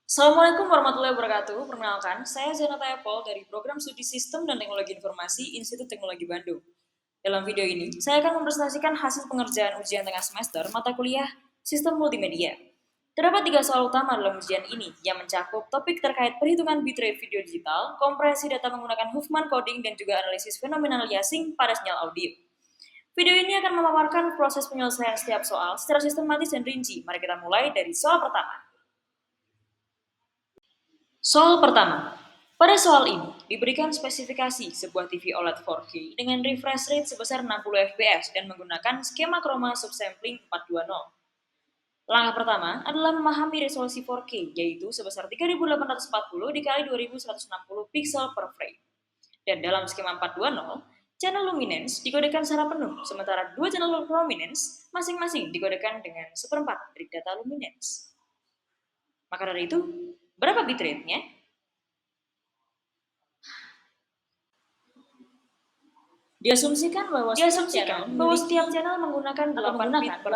Assalamualaikum warahmatullahi wabarakatuh. Perkenalkan, saya Zenata Apple dari Program Studi Sistem dan Teknologi Informasi Institut Teknologi Bandung. Dalam video ini, saya akan mempresentasikan hasil pengerjaan ujian tengah semester mata kuliah Sistem Multimedia. Terdapat 3 soal utama dalam ujian ini yang mencakup topik terkait perhitungan bitrate video digital, kompresi data menggunakan Huffman coding, dan juga analisis fenomena aliasing pada sinyal audio. Video ini akan memaparkan proses penyelesaian setiap soal secara sistematis dan rinci. Mari kita mulai dari soal pertama. Soal pertama. Pada soal ini, diberikan spesifikasi sebuah TV OLED 4K dengan refresh rate sebesar 60 fps dan menggunakan skema chroma subsampling 420. Langkah pertama adalah memahami resolusi 4K, yaitu sebesar 3840 dikali 2160 pixel per frame. Dan dalam skema 420, channel luminance dikodekan secara penuh, sementara dua channel luminance masing-masing dikodekan dengan seperempat dari data luminance. Maka dari itu, berapa bitrate-nya? Diasumsikan bahwa setiap channel menggunakan 8 bit per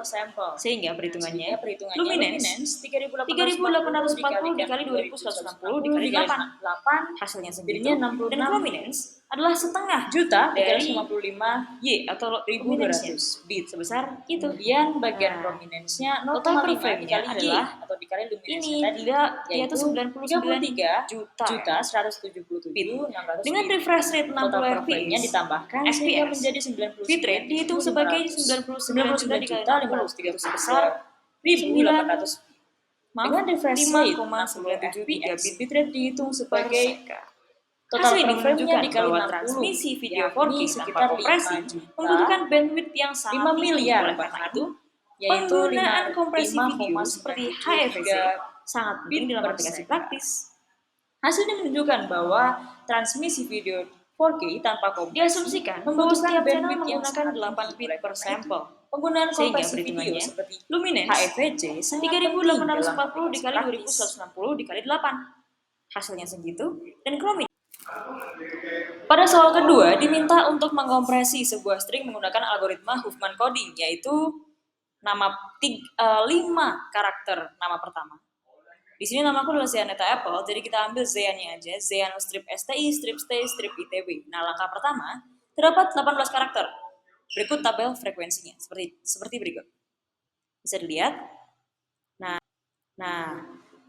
sampel. Sehingga perhitungannya luminance 3840 dikali 2160 dikali 8. Hasilnya segitu. Dan luminance adalah setengah juta dari 55 Y atau 1200 bit sebesar itu. Kemudian bagian prominence-nya total per frame-nya adalah atau dikali luminance-nya tadi yaitu 99 juta 177 dengan refresh rate 60 fps ditambahkan sehingga menjadi 99 bitrate dihitung sebagai 99 juta dikali 60 sebesar 1800. Dengan refresh rate 5,97 fps bitrate dihitung sebagai total per frame-nya dikali 60 transmisi video 4K sekitar kompresi membutuhkan bandwidth yang sangat 5 miliar. Oleh karena itu, yaitu penggunaan kompresi video seperti HEVC sangat penting dalam aplikasi praktis. Hasilnya menunjukkan bahwa transmisi video 4K tanpa kompresi diasumsikan membutuhkan bandwidth yang menggunakan 8 bit per sampel. Penggunaan kompresi video seperti luminance HEVC 3840 dikali 2160 dikali 8. Hasilnya segitu, dan chrominance. Pada soal kedua, diminta untuk mengkompresi sebuah string menggunakan algoritma Huffman coding, yaitu 5 karakter nama pertama. Di sini namaku adalah Zenata Apple, jadi kita ambil Z-nya aja, Z strip STI, strip STI, strip ITB. Nah, langkah pertama, terdapat 18 karakter. Berikut tabel frekuensinya, seperti berikut. Bisa dilihat. Nah,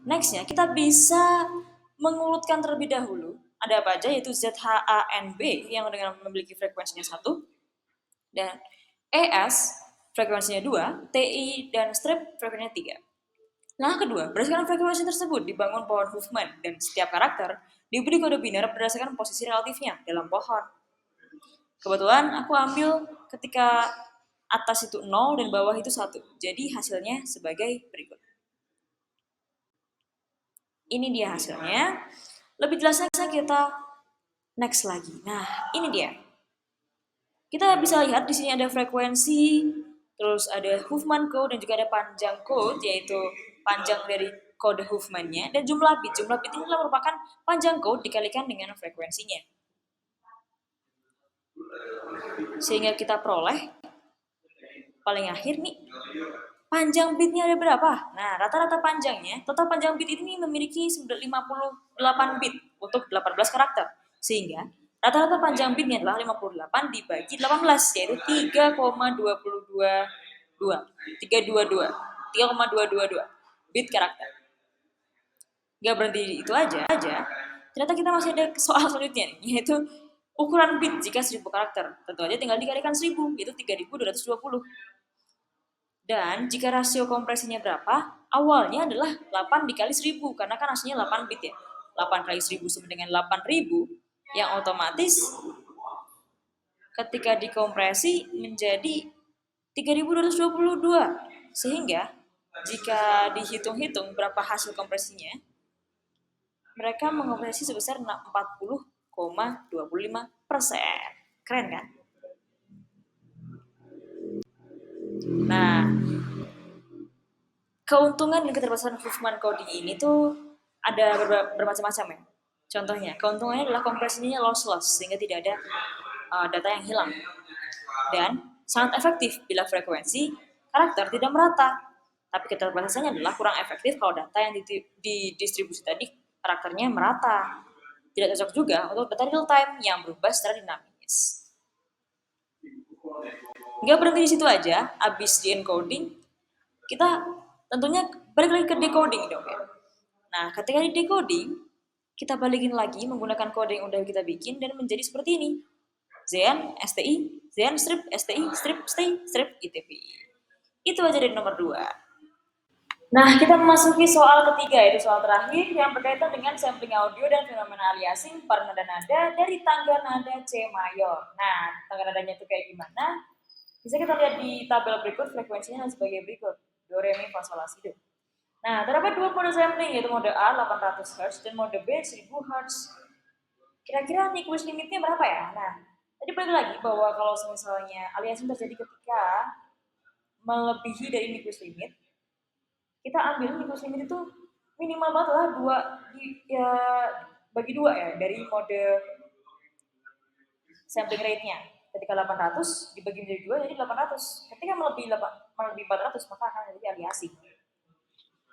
nextnya kita bisa mengurutkan terlebih dahulu. Ada apa aja, yaitu ZHANB yang dengan memiliki frekuensinya 1, dan ES frekuensinya 2, TI dan strip frekuensinya 3. Langkah kedua, berdasarkan frekuensi tersebut dibangun pohon Huffman dan setiap karakter diberi kode biner berdasarkan posisi relatifnya dalam pohon. Kebetulan aku ambil ketika atas itu 0 dan bawah itu 1. Jadi hasilnya sebagai berikut. Ini dia hasilnya. Lebih jelasnya kita next lagi. Nah, ini dia. Kita bisa lihat di sini ada frekuensi, terus ada Huffman code dan juga ada panjang code, yaitu panjang dari kode Huffman-nya, dan jumlah bit. Jumlah bit ini adalah merupakan panjang code dikalikan dengan frekuensinya. Sehingga kita peroleh paling akhir nih, panjang bitnya ada berapa? Nah, rata-rata panjangnya, total panjang bit ini memiliki 58 bit untuk 18 karakter. Sehingga rata-rata panjang bitnya adalah 58 dibagi 18, yaitu 3,222 bit karakter. Gak berhenti itu aja. Ternyata kita masih ada soal selanjutnya, yaitu ukuran bit jika 1000 karakter. Tentu aja tinggal dikalikan 1000, yaitu 3220. Dan jika rasio kompresinya berapa? Awalnya adalah 8 dikali 1000, karena kan hasilnya 8 bit ya. 8 kali 1000 sama dengan 8000, yang otomatis ketika dikompresi menjadi 3222. Sehingga jika dihitung-hitung berapa hasil kompresinya, mereka mengkompresi sebesar 40,25%. Keren kan? Nah, keuntungan dan keterbatasan Huffman coding ini tuh ada bermacam-macam ya. Contohnya, keuntungannya adalah kompresinya lossless, sehingga tidak ada data yang hilang. Dan sangat efektif bila frekuensi karakter tidak merata. Tapi keterbatasannya adalah kurang efektif kalau data yang didistribusi tadi karakternya merata. Tidak cocok juga untuk data real time yang berubah secara dinamis. Nggak berhenti di situ aja, abis di encoding, kita tentunya balik lagi ke decoding dong ya. Nah, ketika di decoding, kita balikin lagi menggunakan kode yang udah kita bikin dan menjadi seperti ini. ZN, STI, ZN strip, STI, strip, stay, strip, ITPI. Itu aja dari nomor 2. Nah, kita memasuki soal ketiga, yaitu soal terakhir yang berkaitan dengan sampling audio dan fenomena aliasing per nada-nada dari tangga nada C mayor. Nah, tangga nadanya itu kayak gimana? Bisa kita lihat di tabel berikut, frekuensinya sebagai berikut. Do, re, mi, fa, sol, la, si, do. Nah, terdapat dua mode sampling, yaitu mode A 800 Hz dan mode B 1000 Hz. Kira-kira Nyquist limitnya berapa ya? Nah, tadi balik lagi bahwa kalau misalnya aliasing terjadi ketika melebihi dari Nyquist limit, kita ambil Nyquist limit itu minimal banget lah bagi dua ya dari mode sampling rate-nya. Ketika 800 dibagi menjadi 2 jadi 800. Ketika melebihi 400 maka akan menjadi aliasing.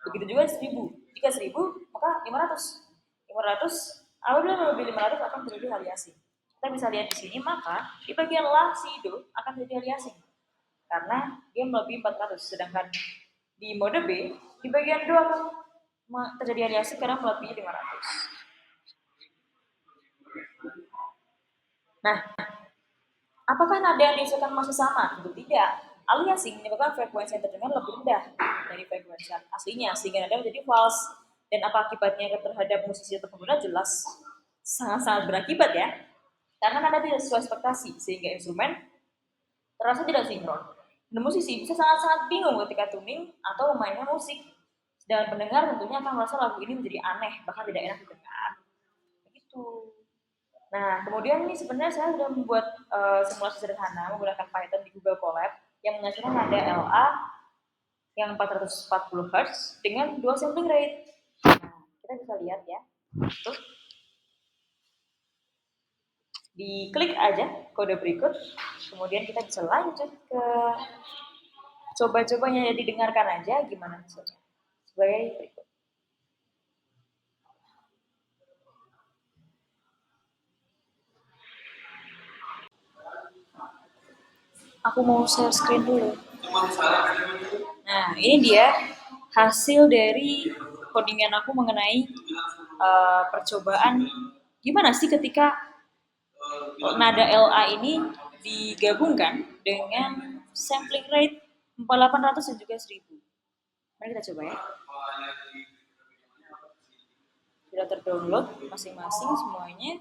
Begitu juga 1000. Jika 1000 maka 500. 500 apabila melebihi 500 akan terjadi aliasing. Kita bisa lihat di sini maka di bagian la si do akan terjadi aliasing karena dia melebihi 400. Sedangkan di mode B di bagian do akan terjadi aliasing karena melebihi 500. Nah, apakah nada yang dihasilkan masih sama? Tentu tidak. Aliasing menyebabkan frekuensi yang terdengar lebih rendah dari frekuensi aslinya, sehingga nada menjadi false. Dan apa akibatnya terhadap musisi atau pengguna jelas sangat-sangat berakibat ya. Karena nada tidak sesuai ekspektasi, sehingga instrumen terasa tidak sinkron. Dan musisi bisa sangat-sangat bingung ketika tuning atau memainkan musik. Dan pendengar tentunya akan merasa lagu ini menjadi aneh, bahkan tidak enak didengar. Begitu. Nah, kemudian ini sebenarnya saya sudah membuat simulasi sederhana menggunakan Python di Google Colab yang menghasilkan nada LA yang 440 Hz dengan dual sampling rate. Nah, kita bisa lihat ya. Tuh. Diklik aja kode berikut, kemudian kita bisa lanjut ke coba-cobanya, jadi dengarkan aja gimana hasilnya. Sebagai berikut. Aku mau share screen dulu. Nah, ini dia hasil dari codingan aku mengenai percobaan gimana sih ketika nada LA ini digabungkan dengan sampling rate 4800 dan juga 1000. Mari kita coba ya. Sudah terdownload masing-masing semuanya.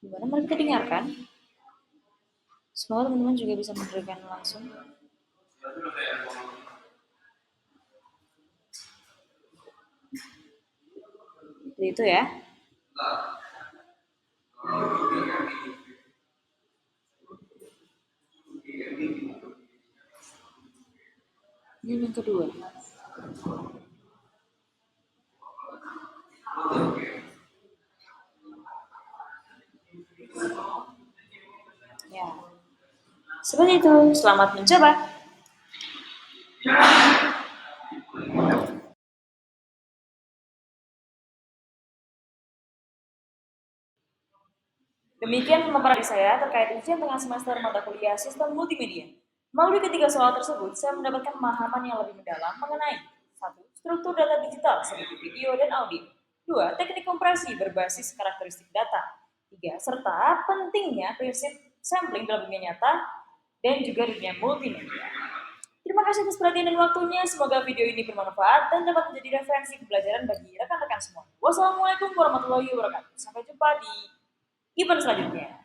Gimana? Mari kita dengarkan. Semoga teman-teman juga bisa mendengarkan langsung. Jadi itu ya. Ini yang kedua. Ya. Seperti itu. Selamat mencoba. Demikian pemaparan saya terkait ujian tengah semester mata kuliah Sistem Multimedia. Melalui ketiga soal tersebut, saya mendapatkan pemahaman yang lebih mendalam mengenai 1. Struktur data digital seperti video dan audio. 2. Teknik kompresi berbasis karakteristik data. 3. Serta pentingnya prinsip sampling dalam dunia nyata dan juga dunia multimedia. Terima kasih atas perhatian dan waktunya. Semoga video ini bermanfaat dan dapat menjadi referensi pembelajaran bagi rekan-rekan semua. Wassalamualaikum warahmatullahi wabarakatuh. Sampai jumpa di event selanjutnya.